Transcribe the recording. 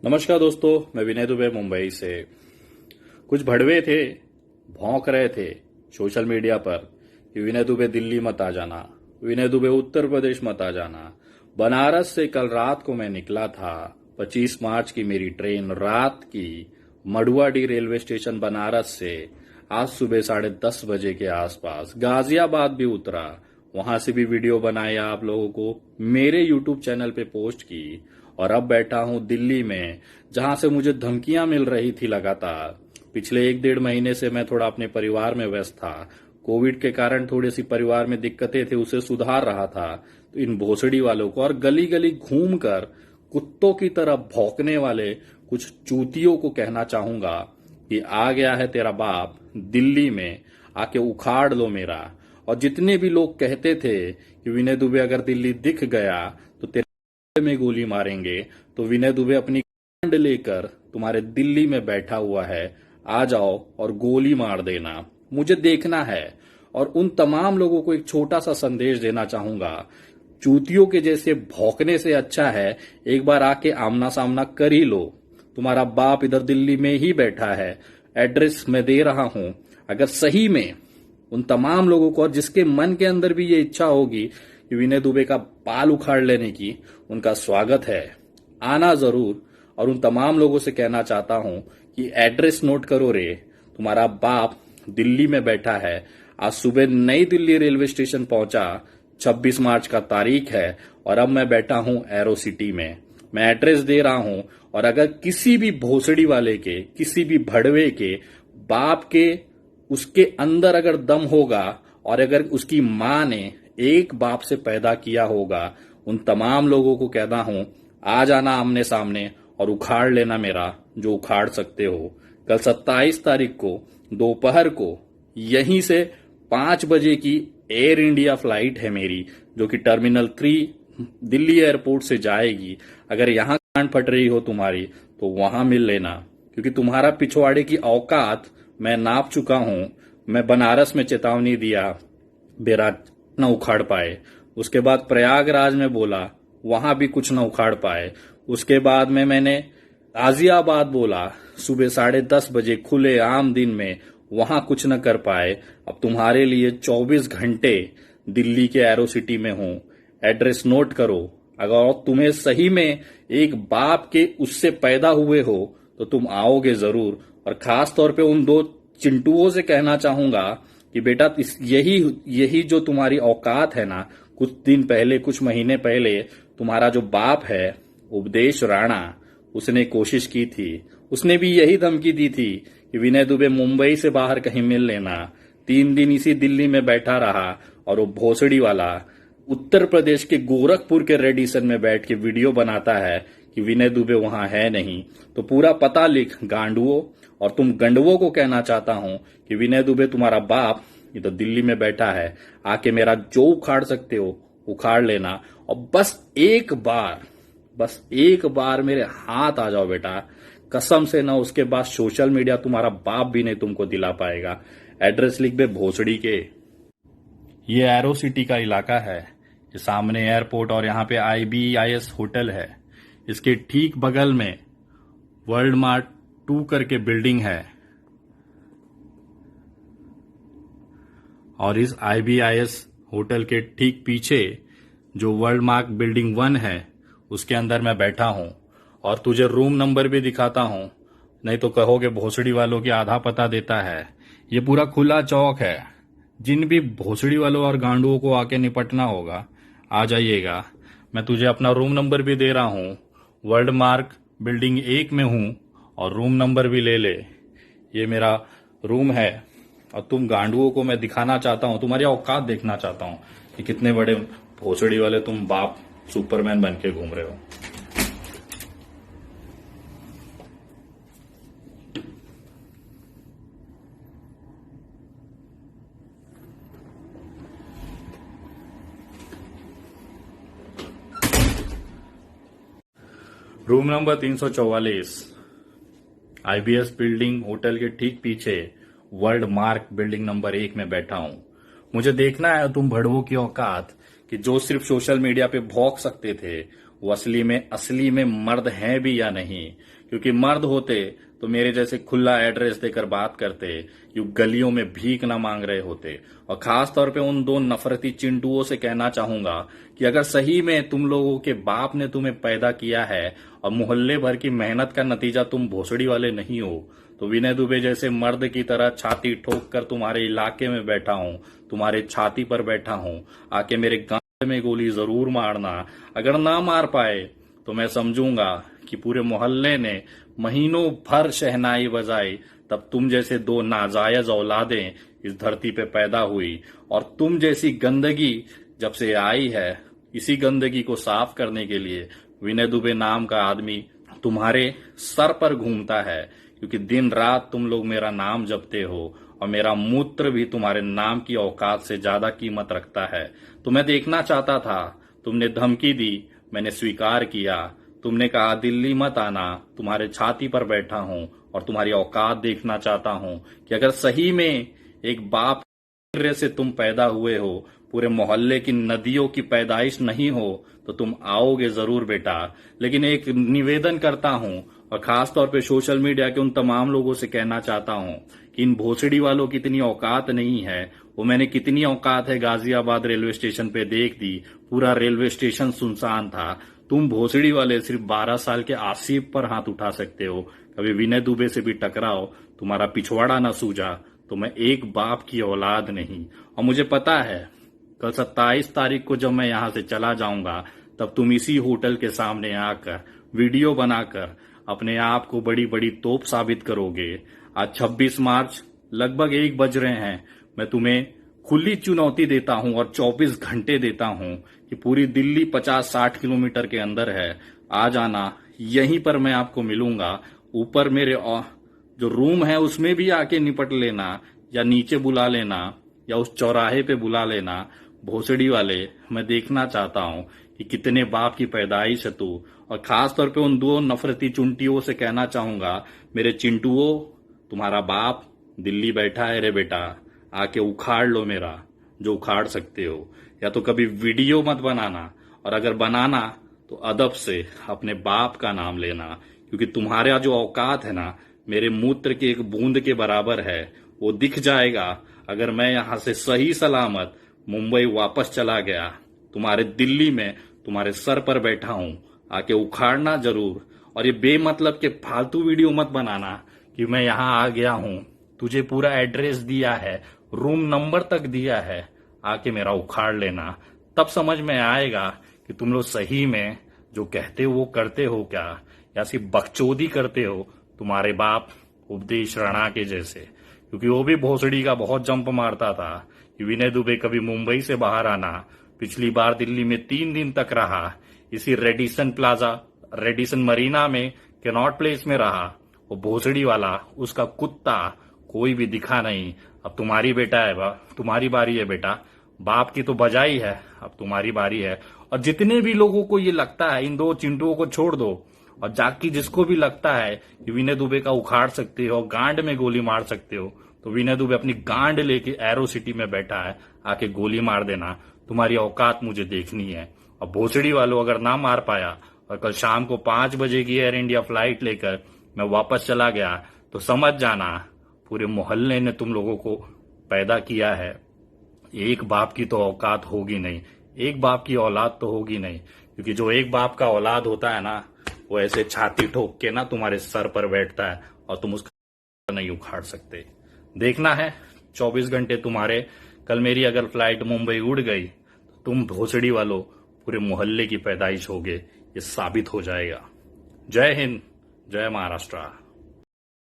नमस्कार दोस्तों, मैं विनय दुबे मुंबई से। कुछ भड़वे थे, भौंक रहे थे सोशल मीडिया पर कि विनय दुबे दिल्ली मत आ जाना, विनय दुबे उत्तर प्रदेश मत आ जाना। बनारस से कल रात को मैं निकला था। 25 मार्च की मेरी ट्रेन रात की मडुआडीह रेलवे स्टेशन बनारस से आज सुबह 10:30 बजे के आसपास गाजियाबाद भी उतरा। वहां से भी वीडियो बनाया, आप लोगों को मेरे यूट्यूब चैनल पे पोस्ट की। और अब बैठा हूं दिल्ली में, जहां से मुझे धमकियां मिल रही थी लगातार। पिछले 1-1.5 महीने से मैं थोड़ा अपने परिवार में व्यस्त था। कोविड के कारण थोड़ी सी परिवार में दिक्कतें थी, उसे सुधार रहा था। तो इन भोसड़ी वालों को और गली गली घूमकर कुत्तों की तरह भौंकने वाले कुछ चूतियों को कहना चाहूंगा कि आ गया है तेरा बाप दिल्ली में, आके उखाड़ लो मेरा। और जितने भी लोग कहते थे कि विनय दुबे अगर दिल्ली दिख गया तो तेरे में गोली मारेंगे, तो विनय दुबे अपनी कांड लेकर तुम्हारे दिल्ली में बैठा हुआ है। आ जाओ और गोली मार देना, मुझे देखना है। और उन तमाम लोगों को एक छोटा सा संदेश देना चाहूंगा, चूतियों के जैसे भौंकने से अच्छा है एक बार आके आमना सामना कर ही लो। तुम्हारा बाप इधर दिल्ली में ही बैठा है, एड्रेस मैं दे रहा हूं। अगर सही में उन तमाम लोगों को, और जिसके मन के अंदर भी ये इच्छा होगी कि विनय दुबे का बाल उखाड़ लेने की, उनका स्वागत है, आना जरूर। और उन तमाम लोगों से कहना चाहता हूं कि एड्रेस नोट करो रे, तुम्हारा बाप दिल्ली में बैठा है। आज सुबह नई दिल्ली रेलवे स्टेशन पहुंचा, 26 मार्च का तारीख है, और अब मैं बैठा हूं एरो सिटी में। मैं एड्रेस दे रहा हूं, और अगर किसी भी भोसड़ी वाले के, किसी भी भड़वे के बाप के, उसके अंदर अगर दम होगा, और अगर उसकी मां ने एक बाप से पैदा किया होगा, उन तमाम लोगों को कहता हूं, आ जाना आमने सामने और उखाड़ लेना मेरा जो उखाड़ सकते हो। कल 27 तारीख को दोपहर को यहीं से 5 बजे की एयर इंडिया फ्लाइट है मेरी, जो कि टर्मिनल 3 दिल्ली एयरपोर्ट से जाएगी। अगर यहां कान फट रही हो तुम्हारी, तो वहां मिल लेना, क्योंकि तुम्हारा पिछवाड़े की औकात मैं नाप चुका हूं। मैं बनारस में चेतावनी दिया, मेरा न उखाड़ पाए। उसके बाद प्रयागराज में बोला, वहां भी कुछ न उखाड़ पाए। उसके बाद में मैंने गाजियाबाद बोला, सुबह 10:30 बजे खुले आम दिन में, वहां कुछ न कर पाए। अब तुम्हारे लिए 24 घंटे दिल्ली के एरो सिटी में हूं। एड्रेस नोट करो। अगर तुम्हें सही में एक बाप के उससे पैदा हुए हो, तो तुम आओगे जरूर। और खास तौर पे उन 2 चिंटुओं से कहना चाहूंगा कि बेटा, यही जो तुम्हारी औकात है ना, कुछ दिन पहले, कुछ महीने पहले, तुम्हारा जो बाप है उपदेश राणा, उसने कोशिश की थी, उसने भी यही धमकी दी थी कि विनय दुबे मुंबई से बाहर कहीं मिल लेना। 3 दिन इसी दिल्ली में बैठा रहा, और वो भोसड़ी वाला उत्तर प्रदेश के गोरखपुर के रेडिसन में बैठ के वीडियो बनाता है कि विनय दुबे वहां है नहीं। तो पूरा पता लिख गांडुओं, और तुम गंडवों को कहना चाहता हूं कि विनय दुबे तुम्हारा बाप इधर दिल्ली में बैठा है, आके मेरा जो उखाड़ सकते हो उखाड़ लेना। और बस एक बार मेरे हाथ आ जाओ बेटा, कसम से ना, उसके बाद सोशल मीडिया तुम्हारा बाप भी नहीं तुमको दिला पाएगा। एड्रेस लिख दे भोसड़ी के। ये एरो सिटी का इलाका है, ये सामने एयरपोर्ट, और यहाँ पे IBIS होटल है। इसके ठीक बगल में वर्ल्ड मार्ट 2 करके बिल्डिंग है, और इस IBIS होटल के ठीक पीछे जो वर्ल्ड मार्क बिल्डिंग 1 है, उसके अंदर मैं बैठा हूं। और तुझे रूम नंबर भी दिखाता हूं, नहीं तो कहोगे भोसड़ी वालों की आधा पता देता है। ये पूरा खुला चौक है, जिन भी भोसड़ी वालों और गांडुओं को आके निपटना होगा, आ जाइएगा। मैं तुझे अपना रूम नंबर भी दे रहा हूं, वर्ल्ड मार्क बिल्डिंग 1 में हूं, और रूम नंबर भी ले ले। ये मेरा रूम है, और तुम गांडुओं को मैं दिखाना चाहता हूं, तुम्हारी औकात देखना चाहता हूं कि कितने बड़े भोसड़ी वाले तुम बाप सुपरमैन बन के घूम रहे हो। Room number 344, IBS building hotel के ठीक पीछे वर्ल्ड मार्क बिल्डिंग नंबर 1 में बैठा हूं। मुझे देखना है तुम भड़वों की औकात, कि जो सिर्फ सोशल मीडिया पे भौंक सकते थे, वो असली में मर्द हैं भी या नहीं। क्योंकि मर्द होते तो मेरे जैसे खुला एड्रेस देकर बात करते, यूं गलियों में भीख ना मांग रहे होते। और खास तौर पे उन दो नफरती चिंटुओं से कहना चाहूंगा कि अगर सही में तुम लोगों के बाप ने तुम्हें पैदा किया है और मोहल्ले भर की मेहनत का नतीजा तुम भोसड़ी वाले नहीं हो, तो विनय दुबे जैसे मर्द की तरह छाती ठोक कर तुम्हारे इलाके में बैठा हूं, तुम्हारे छाती पर बैठा हूं, आके मेरे गांड में गोली जरूर मारना। अगर ना मार पाए तो मैं समझूंगा कि पूरे मोहल्ले ने महीनों भर शहनाई बजाई, तब तुम जैसे दो नाजायज औलादें इस धरती पे पैदा हुई। और तुम जैसी गंदगी जब से आई है, इसी गंदगी को साफ करने के लिए विनय दुबे नाम का आदमी तुम्हारे सर पर घूमता है। क्योंकि दिन रात तुम लोग मेरा नाम जपते हो और मेरा मूत्र भी तुम्हारे नाम की औकात से ज्यादा कीमत रखता है। तो मैं देखना चाहता था, तुमने धमकी दी, मैंने स्वीकार किया। तुमने कहा दिल्ली मत आना, तुम्हारे छाती पर बैठा हूं और तुम्हारी औकात देखना चाहता हूं कि अगर सही में एक बाप से तुम पैदा हुए हो, पूरे मोहल्ले की नदियों की पैदाइश नहीं हो, तो तुम आओगे जरूर बेटा। लेकिन एक निवेदन करता हूं और खास तौर पे सोशल मीडिया के उन तमाम लोगों से कहना चाहता हूं कि इन भोसड़ी वालों की इतनी औकात नहीं है। वो मैंने कितनी औकात है गाजियाबाद रेलवे स्टेशन पे देख दी, पूरा रेलवे स्टेशन सुनसान था। तुम भोसड़ी वाले सिर्फ 12 साल के आसिफ पर हाथ उठा सकते हो। कभी विनय दुबे से भी टकराओ, तुम्हारा पिछवाड़ा न सूझा तो मैं एक बाप की औलाद नहीं। और मुझे पता है कल 27 तारीख को जब मैं यहां से चला जाऊंगा, तब तुम इसी होटल के सामने आकर वीडियो बनाकर अपने आप को बड़ी बड़ी तोप साबित करोगे। आज 26 मार्च लगभग 1 बज रहे हैं। मैं तुम्हें खुली चुनौती देता हूं और 24 घंटे देता हूं कि पूरी दिल्ली 50-60 किलोमीटर के अंदर है, आ जाना। यहीं पर मैं आपको मिलूंगा। ऊपर मेरे जो रूम है उसमें भी आके निपट लेना, या नीचे बुला लेना, या उस चौराहे पे बुला लेना। भोसड़ी वाले, मैं देखना चाहता हूं कि कितने बाप की पैदाइश है तू। और खास तौर पे उन दो नफरती चुंटियों से कहना चाहूंगा, मेरे चिंटुओं, तुम्हारा बाप दिल्ली बैठा है रे बेटा, आके उखाड़ लो मेरा जो उखाड़ सकते हो। या तो कभी वीडियो मत बनाना, और अगर बनाना तो अदब से अपने बाप का नाम लेना। क्योंकि तुम्हारा जो औकात है ना, मेरे मूत्र की एक बूंद के बराबर है। वो दिख जाएगा अगर मैं यहां से सही सलामत मुंबई वापस चला गया। तुम्हारे दिल्ली में तुम्हारे सर पर बैठा हूं, आके उखाड़ना जरूर। और ये बेमतलब के फालतू वीडियो मत बनाना कि मैं यहां आ गया हूं, तुझे पूरा एड्रेस दिया है, रूम नंबर तक दिया है, आके मेरा उखाड़ लेना। तब समझ में आएगा कि तुम लोग सही में जो कहते हो वो करते हो क्या, या सिर्फ बकचोदी करते हो तुम्हारे बाप उपदेश राणा के जैसे। क्योंकि वो भी भोसड़ी का बहुत जंप मारता था कि विनय दुबे कभी मुंबई से बाहर आना। पिछली बार दिल्ली में 3 दिन तक रहा, इसी रेडिसन मरीना में कैनॉट प्लेस में रहा। वो भोसड़ी वाला, उसका कुत्ता कोई भी दिखा नहीं। अब तुम्हारी तुम्हारी बारी है बेटा। बाप की तो बजाई है, अब तुम्हारी बारी है। और जितने भी लोगों को ये लगता है इन दो चिंटुओं को छोड़ दो, और जाकी जिसको भी लगता है कि विनय दुबे का उखाड़ सकते हो, गांड में गोली मार सकते हो, तो विनय दुबे अपनी गांड लेके एरो सिटी में बैठा है, आके गोली मार देना। तुम्हारी औकात मुझे देखनी है। और भोसड़ी वालों, अगर ना मार पाया और कल शाम को 5 बजे की एयर इंडिया फ्लाइट लेकर मैं वापस चला गया, तो समझ जाना पूरे मोहल्ले ने तुम लोगों को पैदा किया है। एक बाप की तो औकात होगी नहीं, एक बाप की औलाद तो होगी नहीं। क्योंकि जो एक बाप का औलाद होता है ना, वो ऐसे छाती ठोक के ना तुम्हारे सर पर बैठता है और तुम उसका नहीं उखाड़ सकते। देखना है 24 घंटे तुम्हारे। कल मेरी अगर फ्लाइट मुंबई उड़ गई तो तुम भोसड़ी वालों पूरे मोहल्ले की पैदाइश होगे, ये साबित हो जाएगा। जय हिंद, जय महाराष्ट्र।